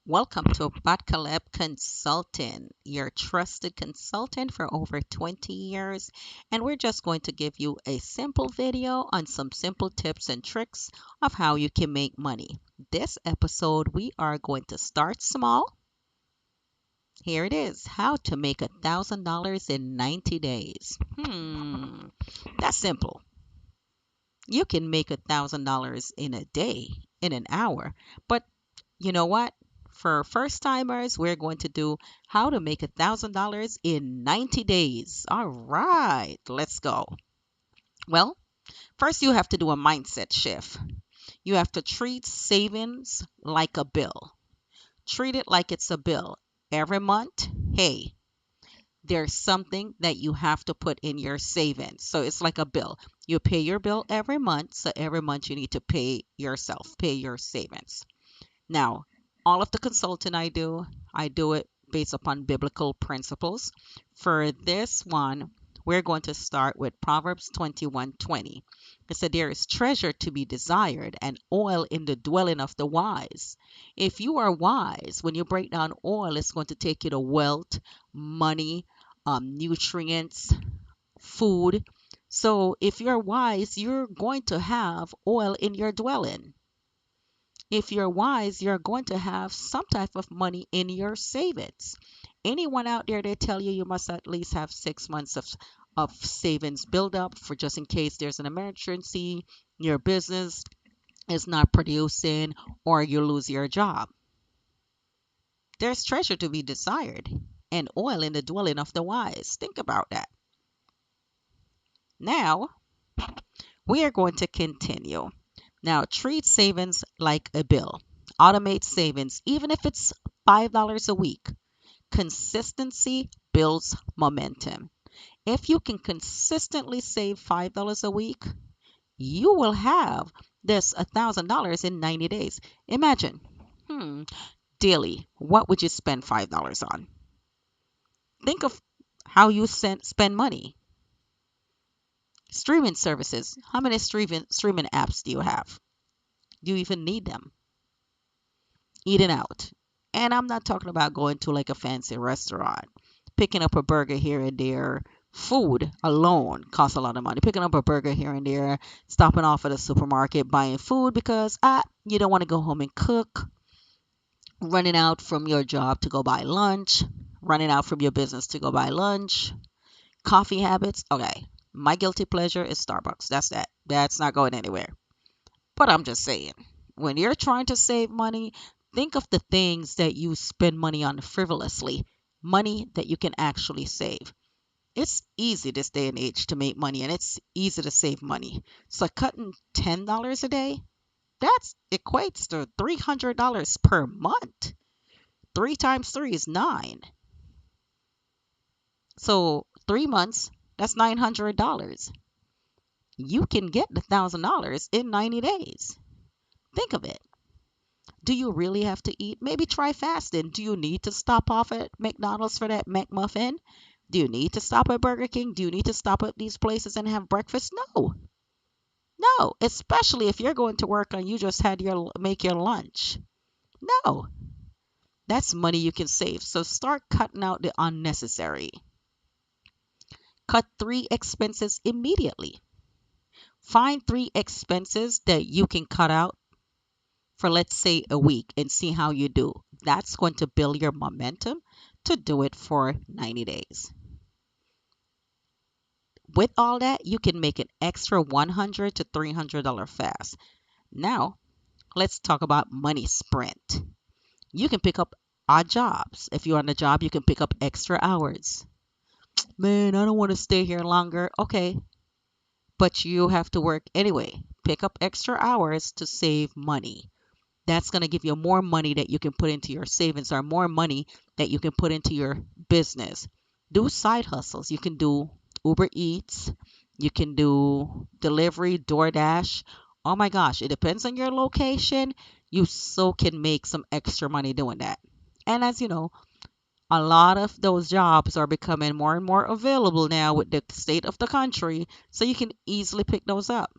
Welcome to Batcaleb Consulting, your trusted consultant for over 20 years. And we're just going to give you a simple video on some simple tips and tricks of how you can make money. This episode, we are going to start small. Here it is, how to make $1,000 in 90 days. That's simple. You can make $1,000 in a day, in an hour. But you know what? For first timers, we're going to do how to make $1,000 in 90 days. All right, let's go. Well, first you have to do a mindset shift. You have to treat savings like a bill. Treat it like it's a bill. Every month, hey, there's something that you have to put in your savings. So it's like a bill. You pay your bill every month. So every month you need to pay yourself, pay your savings. Now, all of the consulting I do it based upon biblical principles. For this one, we're going to start with Proverbs 21:20. It said, "There is treasure to be desired and oil in the dwelling of the wise." If you are wise, when you break down oil, it's going to take you to wealth, money, nutrients, food. So if you're wise, you're going to have oil in your dwelling. If you're wise, you're going to have some type of money in your savings. Anyone out there, they tell you you must at least have 6 months of savings build up for just in case there's an emergency, your business is not producing, or you lose your job. There's treasure to be desired and oil in the dwelling of the wise. Think about that. Now, we are going to continue. Now, treat savings like a bill. Automate savings, even if it's $5 a week. Consistency builds momentum. If you can consistently save $5 a week, you will have this $1,000 in 90 days. Imagine, hmm, daily, what would you spend $5 on? Think of how you spend money. Streaming services. How many streaming apps do you have? Do you even need them? Eating out. And I'm not talking about going to like a fancy restaurant, picking up a burger here and there. Food alone costs a lot of money. Picking up a burger here and there, stopping off at a supermarket, buying food because you don't want to go home and cook, running out from your job to go buy lunch, running out from your business to go buy lunch, coffee habits. Okay, my guilty pleasure is Starbucks. That's that. That's not going anywhere. But I'm just saying, when you're trying to save money, think of the things that you spend money on frivolously, money that you can actually save. It's easy this day and age to make money and it's easy to save money. So cutting $10 a day, that equates to $300 per month. 3 times 3 is 9. So 3 months, that's $900. You can get the $1,000 in 90 days. Think of it. Do you really have to eat? Maybe try fasting. Do you need to stop off at McDonald's for that McMuffin? Do you need to stop at Burger King? Do you need to stop at these places and have breakfast? No. No, especially if you're going to work and you just had your make your lunch. No. That's money you can save. So start cutting out the unnecessary. Cut 3 expenses immediately. Find 3 expenses that you can cut out for, let's say, a week and see how you do. That's going to build your momentum to do it for 90 days. With all that, you can make an extra $100 to $300 fast. Now, let's talk about money sprint. You can pick up odd jobs. If you're on a job, you can pick up extra hours. Man, I don't want to stay here longer. Okay, but you have to work anyway. Pick up extra hours to save money. That's going to give you more money that you can put into your savings or more money that you can put into your business. Do side hustles. You can do Uber Eats, you can do delivery, DoorDash. Oh my gosh, it depends on your location. You so can make some extra money doing that. And as you know, a lot of those jobs are becoming more and more available now with the state of the country, so you can easily pick those up.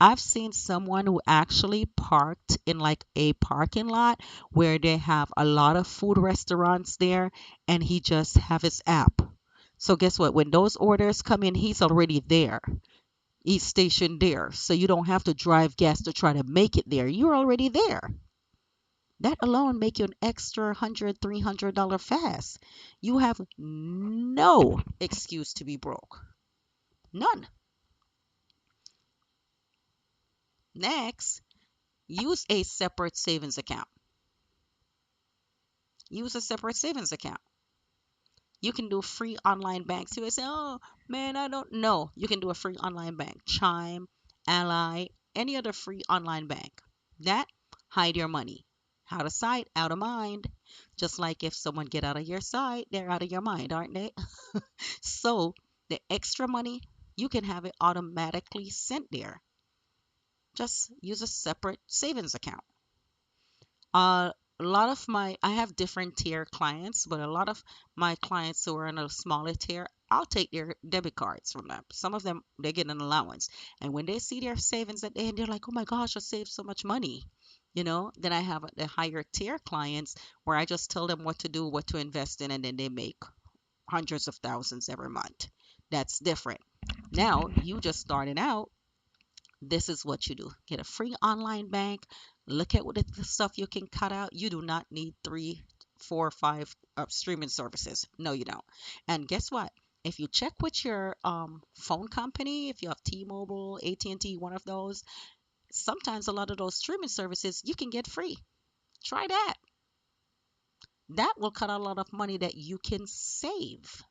I've seen someone who actually parked in like a parking lot where they have a lot of food restaurants there, and he just have his app. So guess what? When those orders come in, he's already there. He's stationed there. So you don't have to drive gas to try to make it there. You're already there. That alone make you an extra 100, $300 fast. You have no excuse to be broke. None. Next, use a separate savings account. Use a separate savings account. You can do free online banks. You would say, oh man, I don't know. You can do a free online bank. Chime, Ally, any other free online bank. That hide your money. Out of sight, out of mind. Just like if someone get out of your sight, they're out of your mind, aren't they? So the extra money, you can have it automatically sent there. Just use a separate savings account. A lot of I have different tier clients, but a lot of my clients who are in a smaller tier, I'll take their debit cards from them. Some of them, they get an allowance. And when they see their savings at the end, they're like, oh my gosh, I saved so much money. Then I have the higher tier clients where I just tell them what to do, what to invest in, and then they make hundreds of thousands every month. That's different. Now, you just starting out, this is what you do. Get a free online bank. Look at what the stuff you can cut out. You do not need three, four, five streaming services. No, you don't. And guess what? If you check with your phone company, if you have T-Mobile, AT&T, one of those, sometimes a lot of those streaming services you can get free. Try that. That will cut out a lot of money that you can save.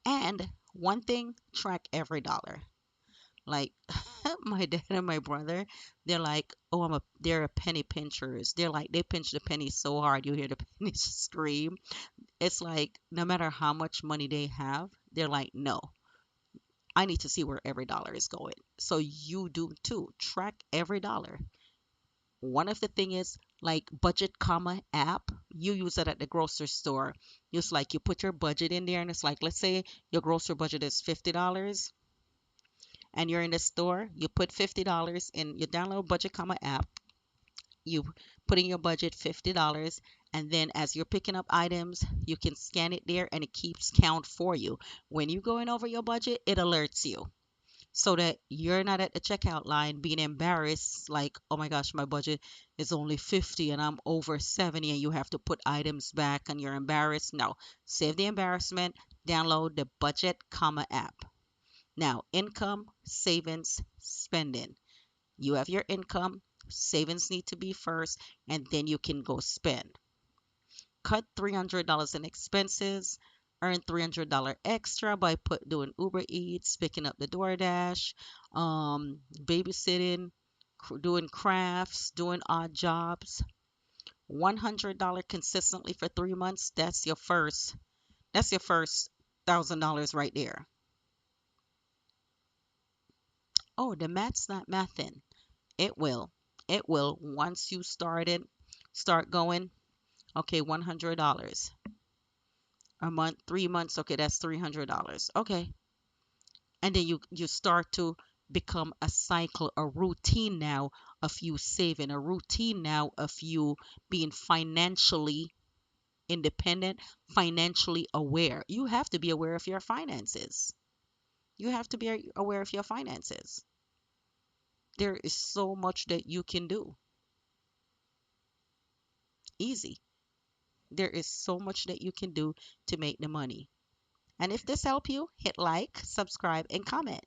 And one thing, track every dollar. Like my dad and my brother, they're like, oh, they're a penny pinchers. They're like, they pinch the penny so hard you hear the pennies scream. It's like no matter how much money they have, they're like, no, I need to see where every dollar is going. So you do too. Track every dollar. One of the thing is like budget comma app. You use it at the grocery store. Just like you put your budget in there and it's like, let's say your grocery budget is $50 and you're in the store, you put $50 in, you download Budget Comma app, you put in your budget $50, and then as you're picking up items, you can scan it there and it keeps count for you. When you're going over your budget, it alerts you so that you're not at the checkout line being embarrassed like, oh my gosh, my budget is only 50 and I'm over 70 and you have to put items back and you're embarrassed. No, save the embarrassment, download the Budget Comma app. Now, income, savings, spending. You have your income, savings need to be first, and then you can go spend. Cut $300 in expenses, earn $300 extra by doing Uber Eats, picking up the DoorDash, babysitting, doing crafts, doing odd jobs. $100 consistently for 3 months, that's your first $1,000 right there. Oh, the math's not mathing. It will. It will once you start going. Okay, $100 a month, 3 months. Okay, that's $300. Okay, and then you start to become a cycle, a routine now of you saving, a routine now of you being financially independent, financially aware. You have to be aware of your finances. You have to be aware of your finances. There is so much that you can do. Easy. There is so much that you can do to make the money. And if this helped you, hit like, subscribe, and comment.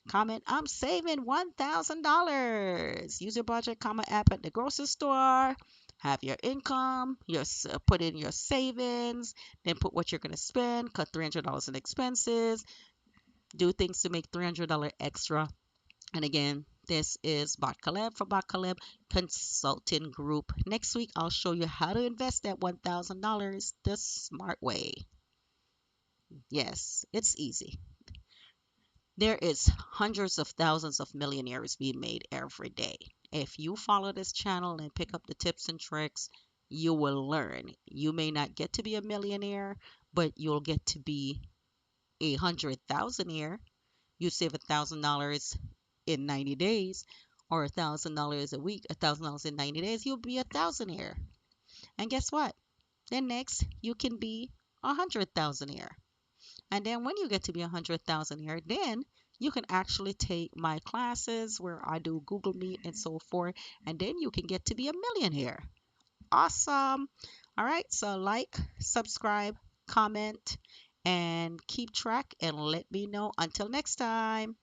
Comment, I'm saving $1,000. Use your budget comma app at the grocery store. Have your income, put in your savings, then put what you're going to spend, cut $300 in expenses, do things to make $300 extra. And again, this is Bot Caleb for Bot Caleb Consulting Group. Next week, I'll show you how to invest that $1,000 the smart way. Yes, it's easy. There is hundreds of thousands of millionaires being made every day. If you follow this channel and pick up the tips and tricks, you will learn. You may not get to be a millionaire, but you'll get to be a 100,000-aire. You save $1,000 in 90 days or $1,000 a week, $1,000 in 90 days, you'll be a thousandaire. And guess what? Then next, you can be a hundred thousandaire. And then when you get to be a hundred thousandaire, then you can actually take my classes where I do Google Meet and so forth, and then you can get to be a millionaire. Awesome. All right, so like, subscribe, comment, and keep track and let me know. Until next time.